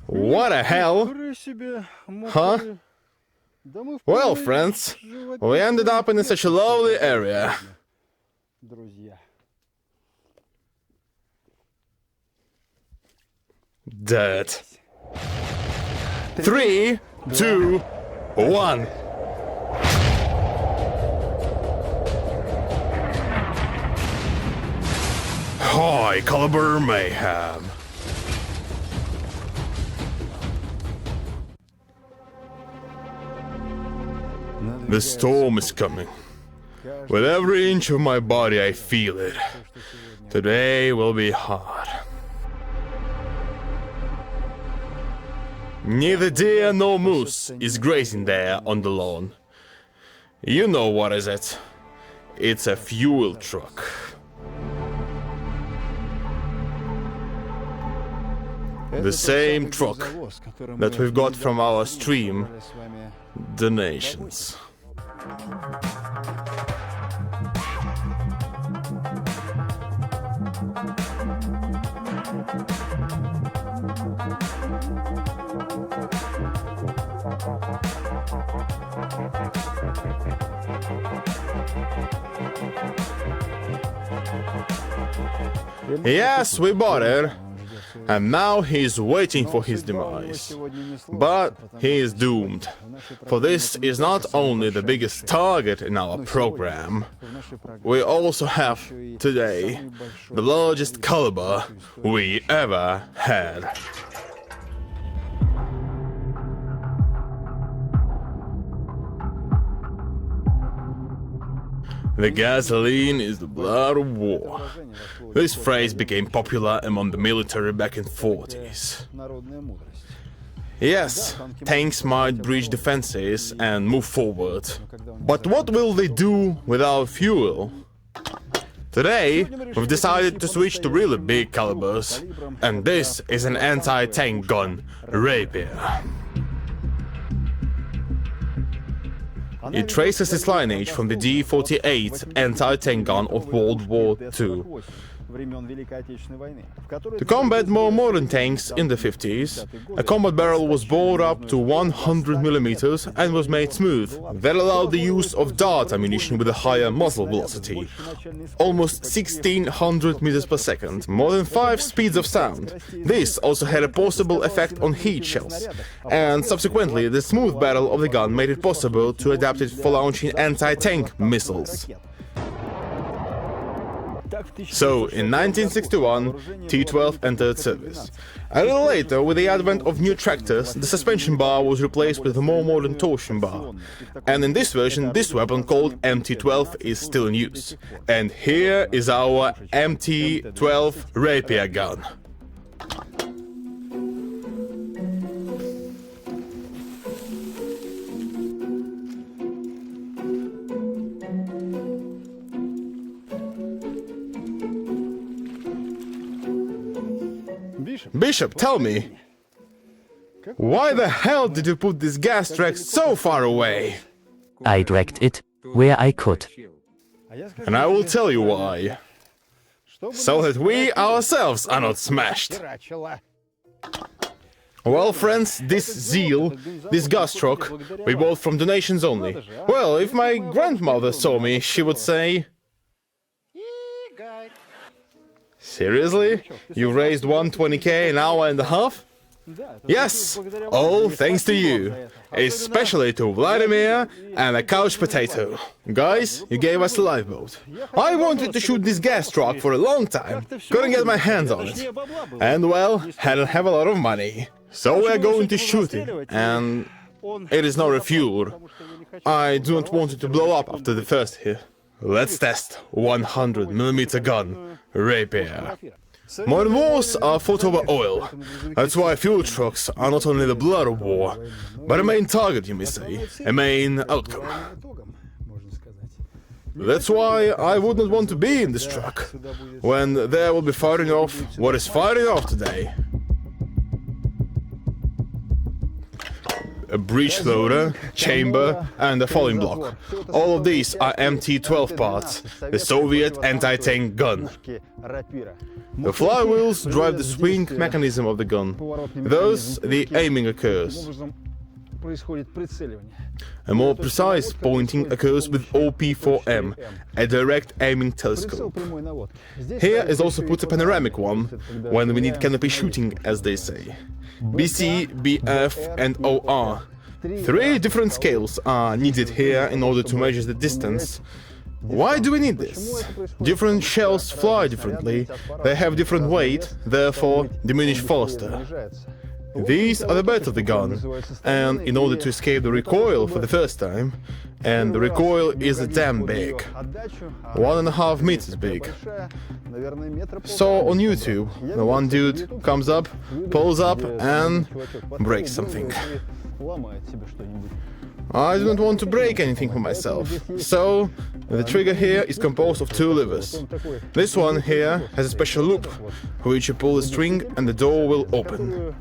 What the hell? Huh? Well, friends, we ended up in such a lovely area. Dead. 3, 2, 1. High caliber mayhem. The storm is coming. With every inch of my body I feel it. Today will be hard. Neither deer nor moose is grazing there on the lawn. You know what is it? It's a fuel truck. The same truck that we've got from our stream donations. Yes, we bought it, and now he's waiting for his demise. But he is doomed, for this is not only the biggest target in our program, we also have, today, the largest caliber we ever had. The gasoline is the blood of war. This phrase became popular among the military back in the 40s. Yes, tanks might breach defenses and move forward. But what will they do without fuel? Today, we've decided to switch to really big calibers, and this is an anti-tank gun, Rapier. It traces its lineage from the D-48 anti-tank gun of World War II. To combat more modern tanks in the 50s, a combat barrel was bored up to 100mm and was made smooth. That allowed the use of dart ammunition with a higher muzzle velocity, almost 1600 meters per second, more than 5 speeds of sound. This also had a possible effect on heat shells, and subsequently the smooth barrel of the gun made it possible to adapt it for launching anti-tank missiles. So, in 1961, T-12 entered service. A little later, with the advent of new tractors, the suspension bar was replaced with a more modern torsion bar. And in this version, this weapon called MT-12 is still in use. And here is our MT-12 Rapier gun. Bishop, tell me, why the hell did you put this gas track so far away? I dragged it where I could. And I will tell you why. So that we ourselves are not smashed. Well, friends, this Zeal, this gas truck, we bought from donations only. Well, if my grandmother saw me, she would say... Seriously? You raised 120k an hour and a half? Yes, all thanks to you. Especially to Vladimir and a couch potato. Guys, you gave us a lifeboat. I wanted to shoot this gas truck for a long time. Couldn't get my hands on it. And well, hadn't have a lot of money. So we're going to shoot it. And it is not refueled. I do not want it to blow up after the first hit. Let's test 100mm gun, Rapier. Modern wars are fought over oil. That's why fuel trucks are not only the blood of war, but a main target, you may say, a main outcome. That's why I would not want to be in this truck, when there will be firing off what is firing off today. a breech loader, chamber, and a falling block. All of these are MT-12 parts, the Soviet anti-tank gun. The flywheels drive the swing mechanism of the gun. Thus, the aiming occurs. A more precise pointing occurs with OP4M, a direct aiming telescope. Here is also put a panoramic one, when we need canopy shooting, as they say. BC, BF and OR. 3 different scales are needed here in order to measure the distance. Why do we need this? Different shells fly differently, they have different weight, therefore diminish faster. These are the beds of the gun, and in order to escape the recoil for the first time, and the recoil is damn big, 1.5 meters big. So on YouTube, the one dude comes up, pulls up and breaks something. I do not want to break anything for myself, so the trigger here is composed of 2 levers. This one here has a special loop, for which you pull the string and the door will open.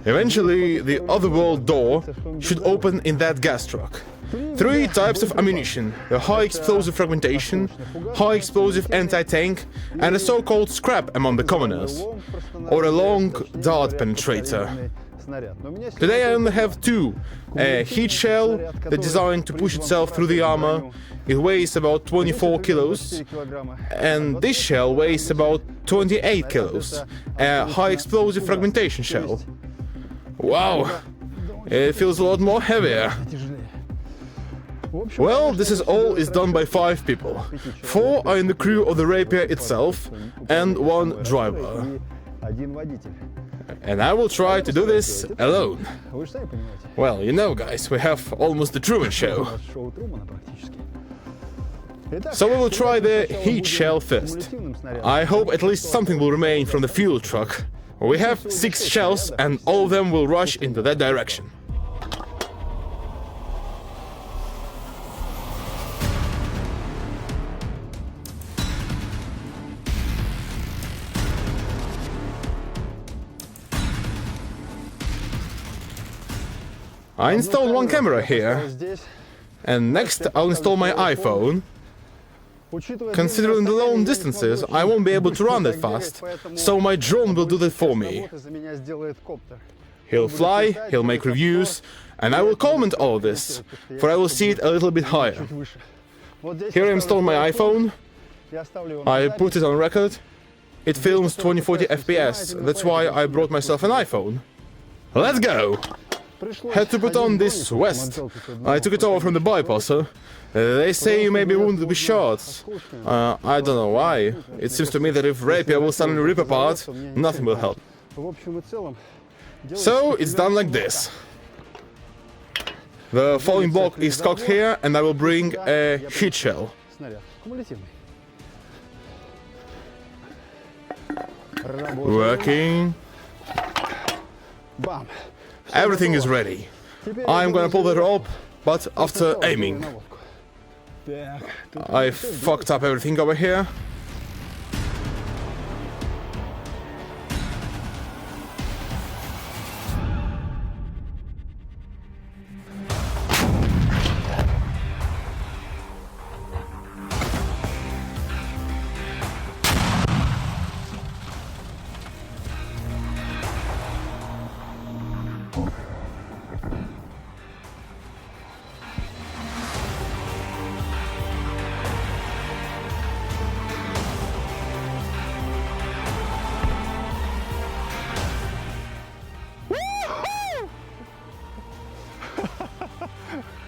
Eventually, the otherworld door should open in that gas truck. 3 types of ammunition: the high explosive fragmentation, high explosive anti-tank, and a so-called scrap among the commoners, or a long dart penetrator. Today I only have 2. A heat shell that's designed to push itself through the armor. It weighs about 24 kilos, and this shell weighs about 28 kilos, a high explosive fragmentation shell. Wow, it feels a lot more heavier. Well, this is done by 5 people. 4 are in the crew of the Rapier itself, and 1 driver. And I will try to do this alone. Well, you know, guys, we have almost the Truman Show. So we will try the heat shell first. I hope at least something will remain from the fuel truck. We have 6 shells and all of them will rush into that direction. I installed 1 camera here, and next I'll install my iPhone. Considering the long distances, I won't be able to run that fast, so my drone will do that for me. He'll fly, he'll make reviews, and I will comment all this, for I will see it a little bit higher. Here I installed my iPhone, I put it on record, it films 2040 FPS, that's why I brought myself an iPhone. Let's go! Had to put on this vest. I took it over from the bypasser. They say you may be wounded with shots. I don't know why. It seems to me that if Rapier will suddenly rip apart, nothing will help. So it's done like this. The falling block is cocked here, and I will bring a heat shell. Working. Everything is ready. I'm gonna pull the rope, but after aiming. I fucked up everything over here.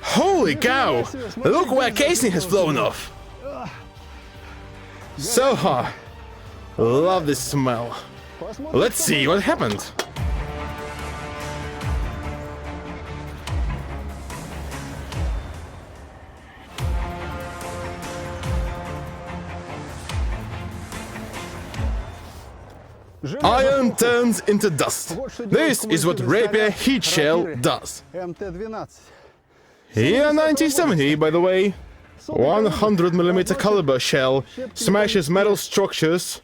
Holy cow! Look where casing has flown off! So hot! Love this smell. Let's see what happened. Iron turns into dust. This is what Rapier heat shell does. Year 1970, by the way. 100mm caliber shell smashes metal structures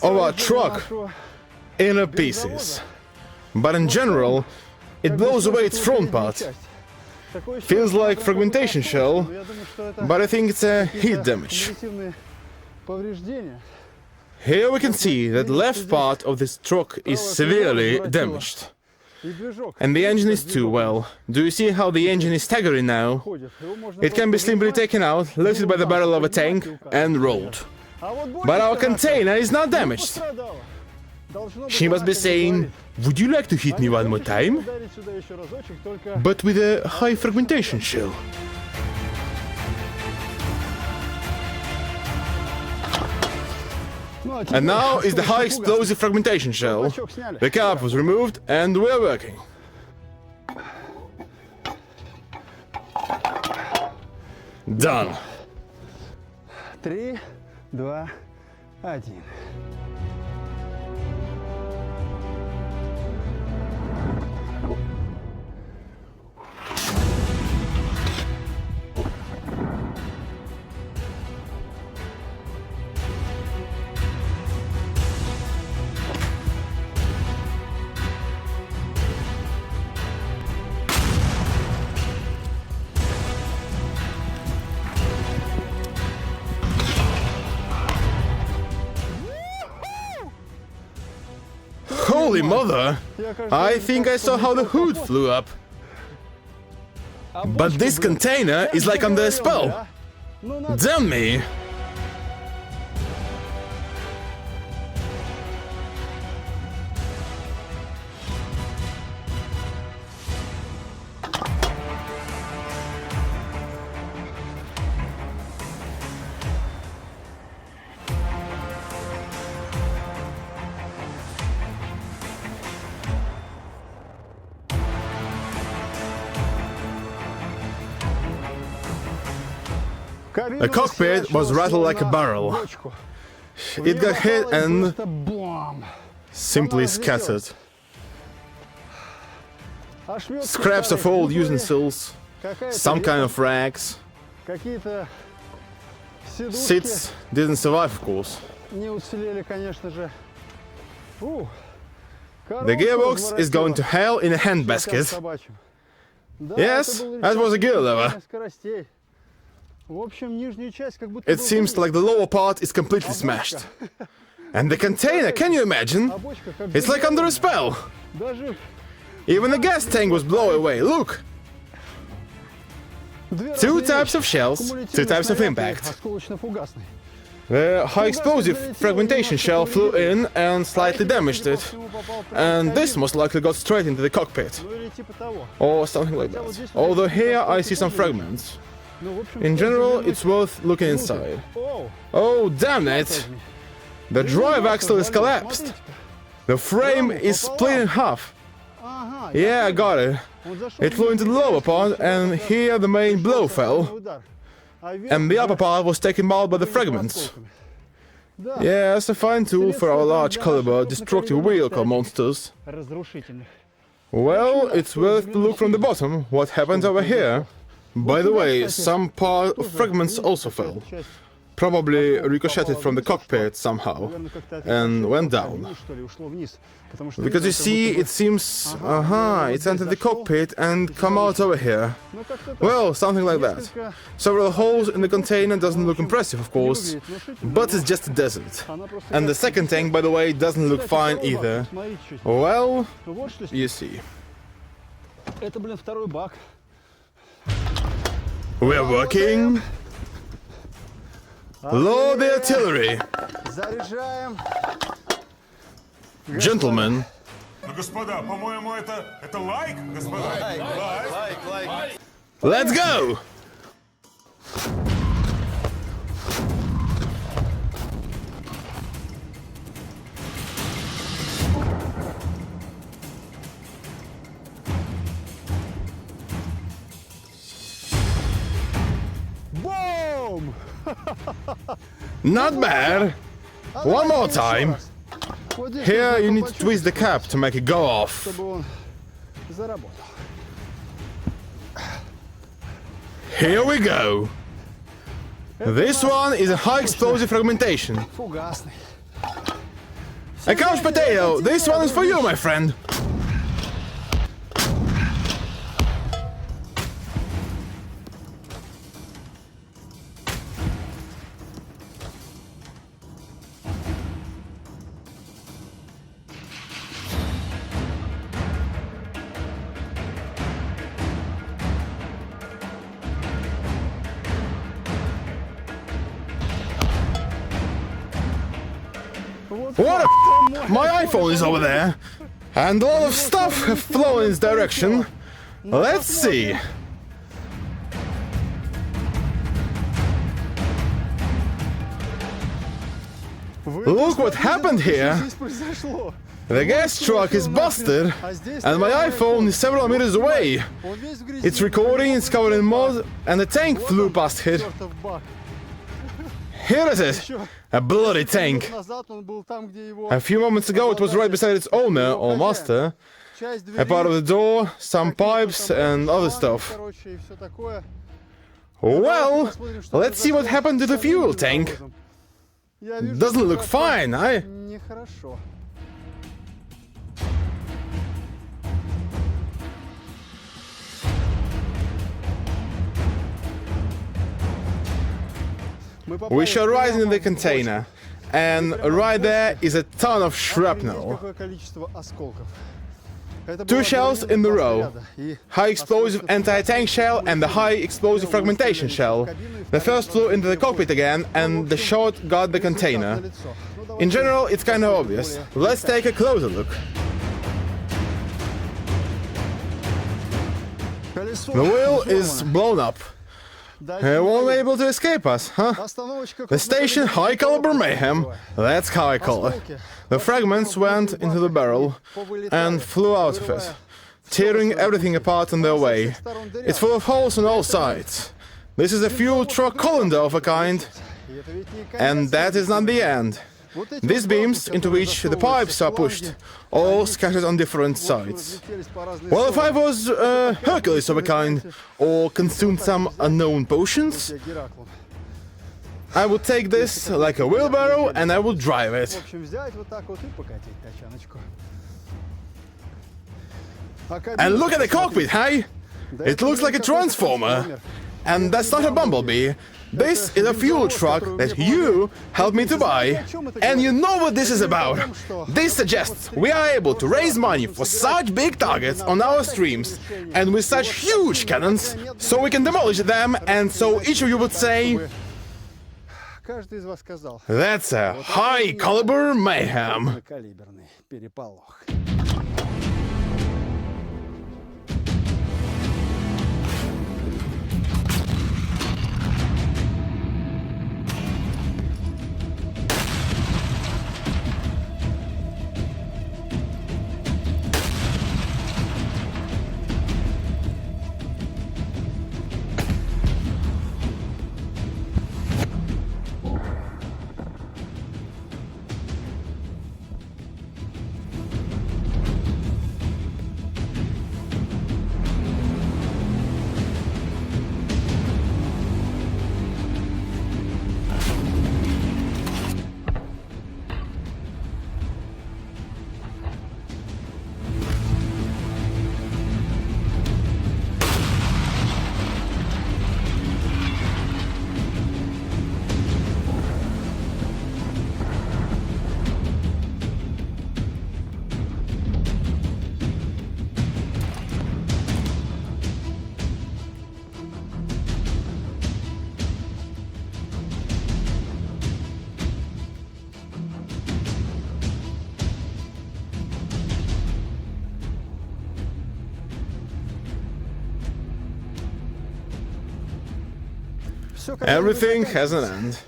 of a truck into pieces. but in general, it blows away its front part. Feels like fragmentation shell, but I think it's a heat damage. Here we can see that the left part of this truck is severely damaged. And the engine is too. Well. Do you see how the engine is staggering now? It can be simply taken out, lifted by the barrel of a tank, and rolled. But our container is not damaged. She must be saying, would you like to hit me one more time? But with a high fragmentation shell. And now is the high explosive fragmentation shell. The cap was removed and we're working. Done. 3, 2, 1. Holy mother! I think I saw how the hood flew up. But this container is like under a spell. Damn me! The cockpit was rattled like a barrel. It got hit and simply scattered. Scraps of old utensils, some kind of rags. Seats didn't survive, of course. The gearbox is going to hell in a handbasket. Yes, that was a gear lever. It seems like the lower part is completely smashed. And the container, can you imagine? It's like under a spell. Even the gas tank was blown away, look! 2 types of shells, 2 types of impact. The high explosive fragmentation shell flew in and slightly damaged it. And this most likely got straight into the cockpit. Or something like that. Although here I see some fragments. In general, it's worth looking inside. Oh, damn it! The drive axle is collapsed. The frame is split in half. Yeah, I got it. It flew into the lower part, and here the main blow fell. And the upper part was taken out by the fragments. Yeah, it's a fine tool for our large caliber destructive vehicle monsters. Well, it's worth to look from the bottom what happened over here. By the way, some fragments also fell. Probably ricocheted from the cockpit somehow and went down. Because you see, it seems, it's entered the cockpit and come out over here. Well, something like that. Several holes in the container doesn't look impressive, of course, but it's just a desert. And the second tank, by the way, doesn't look fine either. Well, you see. We're working. Load the artillery. Gentlemen. Let's go! Boom! Not bad. One more time. Here you need to twist the cap to make it go off. Here we go. This one is a high explosive fragmentation. A couch potato, this one is for you, my friend. What a my iPhone is over there, and a lot of stuff have flown in its direction. Let's see. Look what happened here. The gas truck is busted, and my iPhone is several meters away. It's recording, it's covered in mud, and the tank flew past it. Here it is, a bloody tank. A few moments ago it was right beside its owner, or master. A part of the door, some pipes, and other stuff. Well, let's see what happened to the fuel tank. Doesn't look fine, We shall rise in the container, and right there is a ton of shrapnel. 2 shells in the row. High explosive anti-tank shell and the high explosive fragmentation shell. The first flew into the cockpit again, and the shot got the container. In general, it's kinda obvious. Let's take a closer look. The wheel is blown up. It won't be able to escape us, huh? The station high caliber Mayhem, that's how I call it. The fragments went into the barrel and flew out of it, tearing everything apart on their way. It's full of holes on all sides. This is a fuel truck colander of a kind, and that is not the end. These beams, into which the pipes are pushed, all scattered on different sides. Well, if I was Hercules of a kind, or consumed some unknown potions, I would take this like a wheelbarrow and I would drive it. And look at the cockpit, hey? It looks like a transformer. And that's not a bumblebee. This is a fuel truck that you helped me to buy, and you know what this is about. This suggests we are able to raise money for such big targets on our streams, and with such huge cannons, so we can demolish them, and so each of you would say, that's a high caliber Mayhem. Everything has an end.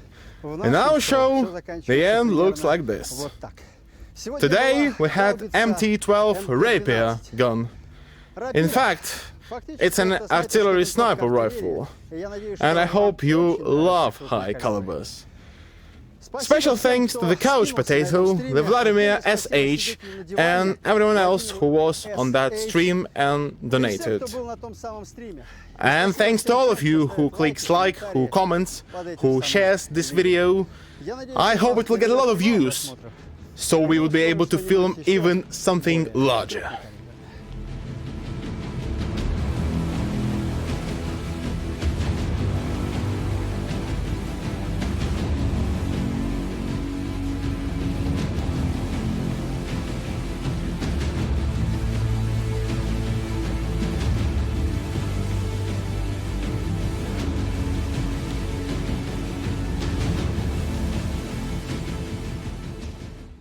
In our show, the end looks like this. Today we had MT-12 Rapier gun. In fact, it's an artillery sniper rifle, and I hope you love high calibers. Special thanks to the couch potato, the Vladimir SH, and everyone else who was on that stream and donated. And thanks to all of you who clicks like, who comments, who shares this video. I hope it will get a lot of views, so we will be able to film even something larger.